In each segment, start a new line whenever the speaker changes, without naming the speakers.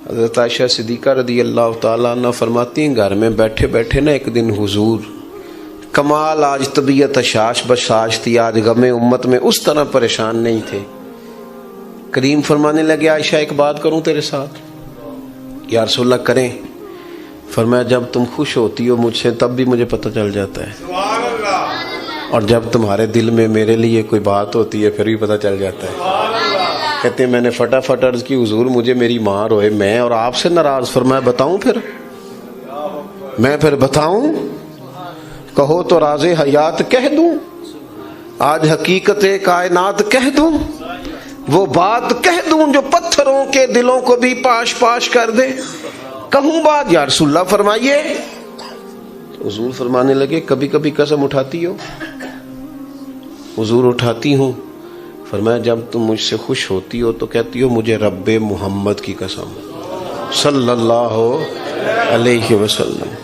حضرت عائشہ صدیقہ رضی اللہ تعالیٰ عنہ فرماتی ہیں گھر میں بیٹھے بیٹھے نا ایک دن حضور کمال آج طبیعت شاش بشاش تھی، آج غم امت میں اس طرح پریشان نہیں تھے. کریم فرمانے لگے عائشہ ایک بات کروں تیرے ساتھ؟ یا رسول اللہ کریں. فرمایا جب تم خوش ہوتی ہو مجھ سے تب بھی مجھے پتہ چل جاتا ہے، اور جب تمہارے دل میں میرے لیے کوئی بات ہوتی ہے پھر بھی پتہ چل جاتا ہے. کہتے ہیں میں نے فٹافٹ عرض کی حضور مجھے میری ماں روئے میں اور آپ سے ناراض. فرمایا بتاؤں پھر؟ میں پھر بتاؤں؟ کہو تو راز حیات کہہ دوں، آج حقیقت کائنات کہہ دوں، وہ بات کہہ دوں جو پتھروں کے دلوں کو بھی پاش پاش کر دے. کہوں بات یا رسول اللہ فرمائیے. حضور فرمانے لگے کبھی کبھی قسم اٹھاتی ہو؟ حضور اٹھاتی ہوں. فرمایا جب تم مجھ سے خوش ہوتی ہو تو کہتی ہو مجھے رب محمد کی قسم صلی اللہ علیہ وسلم،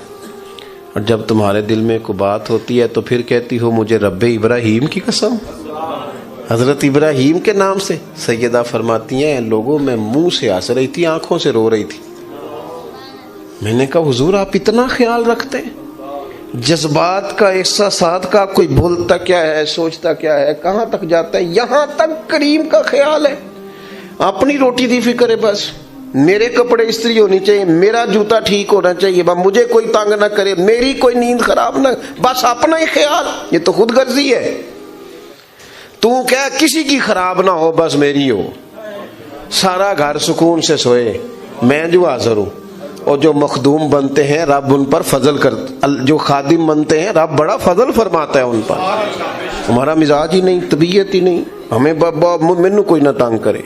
اور جب تمہارے دل میں کوئی بات ہوتی ہے تو پھر کہتی ہو مجھے رب ابراہیم کی قسم، حضرت ابراہیم کے نام سے. سیدہ فرماتی ہیں لوگوں میں منہ سے ہنس رہی تھی آنکھوں سے رو رہی تھی. میں نے کہا حضور آپ اتنا خیال رکھتے ہیں جذبات کا، احساسات کا، کوئی بولتا کیا ہے سوچتا کیا ہے کہاں تک جاتا ہے، یہاں تک کریم کا خیال ہے. اپنی روٹی دی فکر ہے، بس میرے کپڑے استری ہونی چاہیے، میرا جوتا ٹھیک ہونا چاہیے، مجھے کوئی تنگ نہ کرے، میری کوئی نیند خراب نہ، بس اپنا ہی خیال. یہ تو خود غرضی ہے. تو کیا کسی کی خراب نہ ہو بس میری ہو، سارا گھر سکون سے سوئے. میں جو حاضر ہوں، اور جو مخدوم بنتے ہیں رب ان پر فضل کرتا، جو خادم بنتے ہیں رب بڑا فضل فرماتا ہے ان پر. ہمارا مزاج ہی نہیں، طبیعت ہی نہیں، ہمیں مینو کوئی نہ تنگ کرے.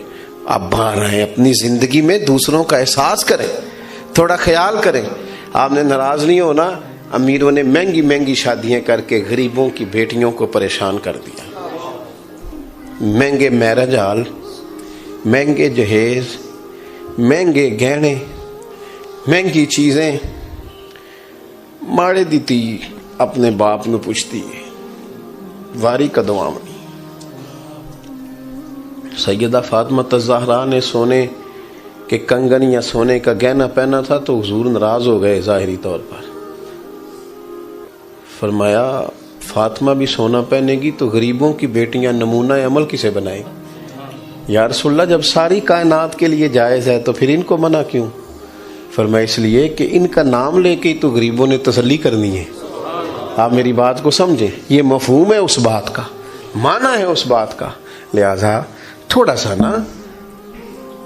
آپ باہر آئیں اپنی زندگی میں دوسروں کا احساس کریں، تھوڑا خیال کریں. آپ نے ناراض نہیں ہونا. امیروں نے مہنگی مہنگی شادیاں کر کے غریبوں کی بیٹیوں کو پریشان کر دیا. مہنگے میرج ہال، مہنگے جہیز، مہنگے گہنے، مہنگی چیزیں. ماڑے دیتی اپنے باپ نو پوچھتی ہے واری کدوں آونی. سیدہ فاطمہ الزہرا نے سونے کے کنگن یا سونے کا گہنا پہنا تھا تو حضور ناراض ہو گئے ظاہری طور پر. فرمایا فاطمہ بھی سونا پہنے گی تو غریبوں کی بیٹیاں نمونہ عمل کسے بنائیں؟ یا رسول اللہ جب ساری کائنات کے لیے جائز ہے تو پھر ان کو منع کیوں؟ فرمایا اس لیے کہ ان کا نام لے کے تو غریبوں نے تسلی کرنی ہے. آپ میری بات کو سمجھیں، یہ مفہوم ہے اس بات کا، معنی ہے اس بات کا. لہذا تھوڑا سا نا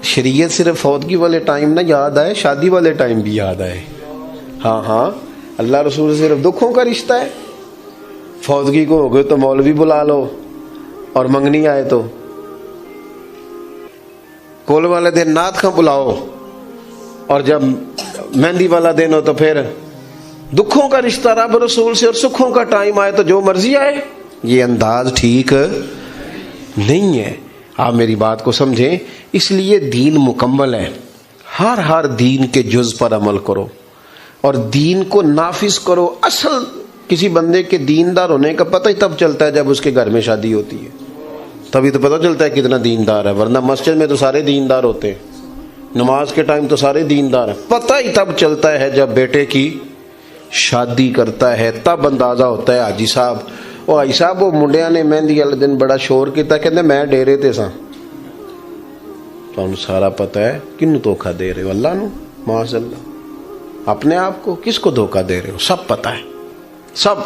شریعت صرف فوتگی والے ٹائم نہ یاد آئے، شادی والے ٹائم بھی یاد آئے. ہاں اللہ رسول صرف دکھوں کا رشتہ ہے. فوتگی کو ہو گئے تو مولوی بلا لو، اور منگنی آئے تو کول والے دن نعت خاں بلاؤ، اور جب مہندی والا دن ہو تو پھر دکھوں کا رشتہ رب رسول سے، اور سکھوں کا ٹائم آئے تو جو مرضی آئے. یہ انداز ٹھیک نہیں ہے. آپ میری بات کو سمجھیں. اس لیے دین مکمل ہے. ہر دین کے جز پر عمل کرو اور دین کو نافذ کرو. اصل کسی بندے کے دیندار ہونے کا پتہ ہی تب چلتا ہے جب اس کے گھر میں شادی ہوتی ہے، تبھی تو پتہ چلتا ہے کتنا دیندار ہے. ورنہ مسجد میں تو سارے دیندار ہوتے ہیں، نماز کے ٹائم تو سارے دیندار ہیں. پتہ ہی تب چلتا ہے جب بیٹے کی شادی کرتا ہے، تب اندازہ ہوتا ہے. حاجی صاحب وہ حاجی صاحب وہ منڈیاں نے مہندی والے دن بڑا شور کیتا، کہتے میں ڈیرے تے سا. تو سارا پتہ ہے کنوں دھوکا دے رہے ہو؟ اللہ نو، معاذ اللہ. اپنے آپ کو کس کو دھوکا دے رہے ہو؟ سب پتہ ہے، سب.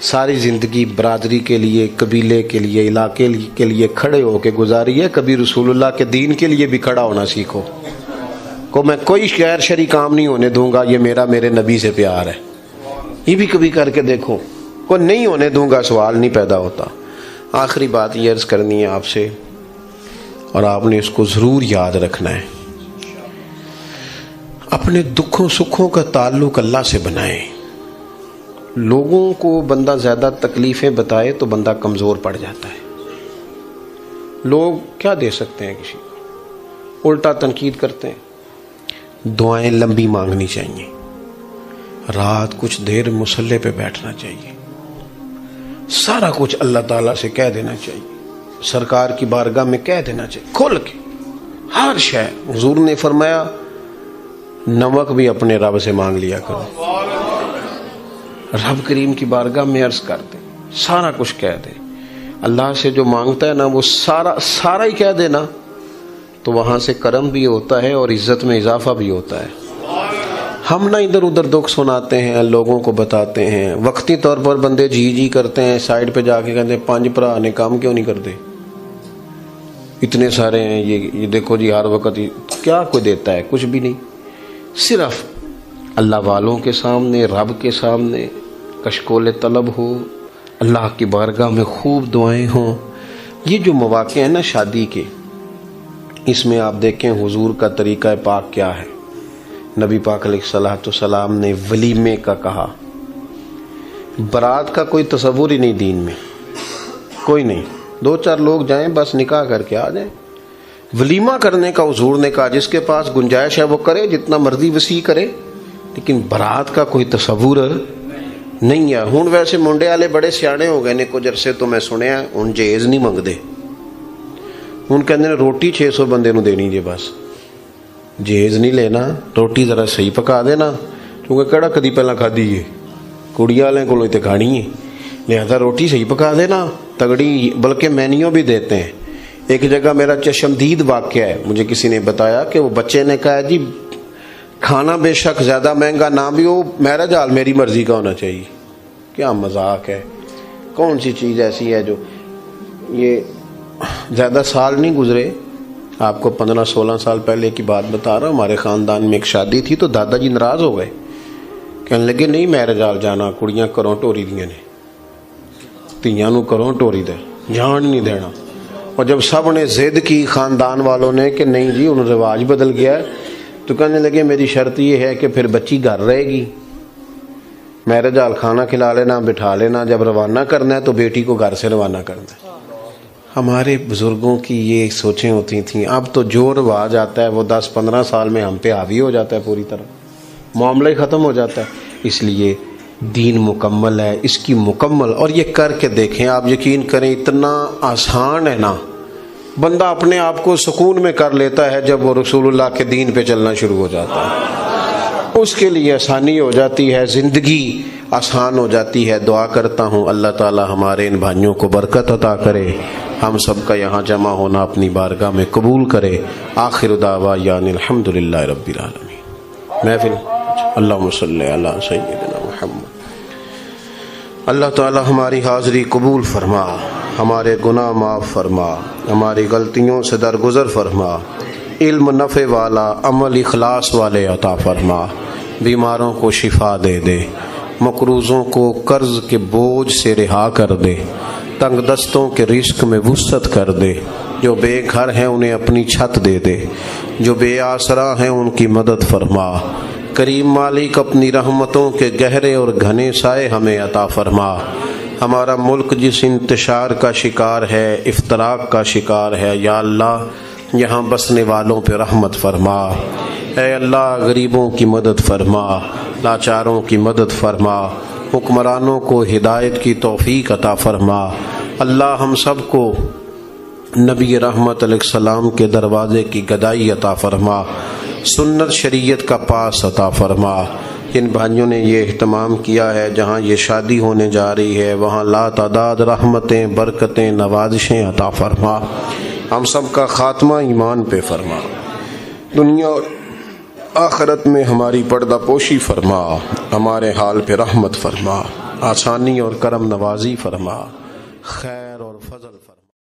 ساری زندگی برادری کے لیے، قبیلے کے لیے، علاقے کے لیے کھڑے ہو کے گزاری ہے. کبھی رسول اللہ کے دین کے لیے بھی کھڑا ہونا سیکھو. کو میں کوئی غیر شرعی کام نہیں ہونے دوں گا، یہ میرے نبی سے پیار ہے. یہ بھی کبھی کر کے دیکھو. کو نہیں ہونے دوں گا، سوال نہیں پیدا ہوتا. آخری بات یہ عرض کرنی ہے آپ سے، اور آپ نے اس کو ضرور یاد رکھنا ہے. اپنے دکھوں سکھوں کا تعلق اللہ سے بنائیں. لوگوں کو بندہ زیادہ تکلیفیں بتائے تو بندہ کمزور پڑ جاتا ہے. لوگ کیا دے سکتے ہیں کسی کو؟ الٹا تنقید کرتے ہیں. دعائیں لمبی مانگنی چاہیے. رات کچھ دیر مصلی پہ بیٹھنا چاہیے. سارا کچھ اللہ تعالیٰ سے کہہ دینا چاہیے. سرکار کی بارگاہ میں کہہ دینا چاہیے کھل کے. ہر شے حضور نے فرمایا نمک بھی اپنے رب سے مانگ لیا کرو، رب کریم کی بارگاہ میں عرض کر دے، سارا کچھ کہہ دے۔ اللہ سے جو مانگتا ہے نا وہ سارا ہی کہہ دے نا، تو وہاں سے کرم بھی ہوتا ہے اور عزت میں اضافہ بھی ہوتا ہے۔ ہم نہ ادھر ادھر دکھ سناتے ہیں، لوگوں کو بتاتے ہیں، وقتی طور پر بندے جی کرتے ہیں، سائڈ پہ جا کے کہتے ہیں 5 بھرا نے کام کیوں نہیں کرتے، اتنے سارے ہیں، یہ دیکھو جی ہر وقت کیا کوئی دیتا ہے، کچھ بھی نہیں۔ صرف اللہ والوں کے سامنے، رب کے سامنے کشکول طلب ہو، اللہ کی بارگاہ میں خوب دعائیں ہوں۔ یہ جو مواقع ہیں نا شادی کے، اس میں آپ دیکھیں حضور کا طریقہ پاک کیا ہے۔ نبی پاک علیہ الصلوۃ والسلام نے ولیمے کا کہا، برات کا کوئی تصور ہی نہیں دین میں، کوئی نہیں، 2-4 لوگ جائیں بس نکاح کر کے آ جائیں۔ ولیمہ کرنے کا حضور نے کہا جس کے پاس گنجائش ہے وہ کرے، جتنا مرضی وسیع کرے، لیکن برات کا کوئی تصور نہیں ہے۔ ہوں ویسے منڈے والے بڑے سیانے ہو گئے نے، کچھ عرصے تو میں سنیا ہوں جہیز نہیں منگتے، ہوں کہتے ہیں روٹی 600 بندے نو دینی جے، بس جہیز نہیں لینا، روٹی ذرا صحیح پکا دینا، کیونکہ کہڑا کدی پہلا کھادی ہے، کڑی والے کو تے کھانی ہے، لہذا روٹی صحیح پکا دینا تگڑی، بلکہ مینیو بھی دیتے ہیں۔ ایک جگہ میرا چشمدید واقعہ ہے، مجھے کسی نے بتایا کہ وہ بچے نے کہا جی کھانا بے شک زیادہ مہنگا نہ بھی ہو، میرا حال میری مرضی کا ہونا چاہیے۔ کیا مذاق ہے، کون سی چیز ایسی ہے جو، یہ زیادہ سال نہیں گزرے، آپ کو 15-16 سال پہلے کی بات بتا رہا ہوں، ہمارے خاندان میں ایک شادی تھی تو دادا جی ناراض ہو گئے، کہنے لگے نہیں میرے جال جانا، کڑیاں کروں ٹوری دیاں نے، تیاں نو کروں ٹوری دے، جان نہیں دینا۔ اور جب سب نے ضد کی خاندان والوں نے کہ نہیں جی انہوں رواج بدل گیا ہے، تو کہنے لگے میری شرط یہ ہے کہ پھر بچی گھر رہے گی، میرے جال کھانا کھلا لینا، بٹھا لینا، جب روانہ کرنا ہے تو بیٹی کو گھر سے روانہ کرنا ہے۔ ہمارے بزرگوں کی یہ سوچیں ہوتی تھیں، اب تو جو رواج آتا ہے وہ 10-15 سال میں ہم پہ حاوی ہو جاتا ہے، پوری طرح معاملہ ہی ختم ہو جاتا ہے۔ اس لیے دین مکمل ہے، اس کی مکمل، اور یہ کر کے دیکھیں، آپ یقین کریں اتنا آسان ہے نا، بندہ اپنے آپ کو سکون میں کر لیتا ہے جب وہ رسول اللہ کے دین پہ چلنا شروع ہو جاتا ہے، اس کے لیے آسانی ہو جاتی ہے، زندگی آسان ہو جاتی ہے۔ دعا کرتا ہوں اللہ تعالی ہمارے ان بھائیوں کو برکت عطا کرے، ہم سب کا یہاں جمع ہونا اپنی بارگاہ میں قبول کرے۔ آخر دعوانا الحمدللہ رب العالمین۔ محفل اللہم صلی علی سیدنا محمد۔ اللہ تعالی ہماری حاضری قبول فرما، ہمارے گناہ معاف فرما، ہماری غلطیوں سے درگزر فرما، علم نفع والا، عمل اخلاص والے عطا فرما، بیماروں کو شفا دے دے، مقروضوں کو قرض کے بوجھ سے رہا کر دے، تنگ دستوں کے رزق میں وسعت کر دے، جو بے گھر ہیں انہیں اپنی چھت دے دے، جو بے آسرا ہیں ان کی مدد فرما۔ کریم مالک اپنی رحمتوں کے گہرے اور گھنے سائے ہمیں عطا فرما۔ ہمارا ملک جس انتشار کا شکار ہے، افتراق کا شکار ہے، یا اللہ یہاں بسنے والوں پہ رحمت فرما۔ اے اللہ غریبوں کی مدد فرما، لاچاروں کی مدد فرما، حکمرانوں کو ہدایت کی توفیق عطا فرما۔ اللہ ہم سب کو نبی رحمت علیہ السلام کے دروازے کی گدائی عطا فرما، سنت شریعت کا پاس عطا فرما۔ جن بھائیوں نے یہ اہتمام کیا ہے، جہاں یہ شادی ہونے جا رہی ہے وہاں لا تعداد رحمتیں، برکتیں، نوازشیں عطا فرما۔ ہم سب کا خاتمہ ایمان پہ فرما، دنیا اور آخرت میں ہماری پردہ پوشی فرما، ہمارے حال پہ رحمت فرما، آسانی اور کرم نوازی فرما، خیر اور فضل فرما۔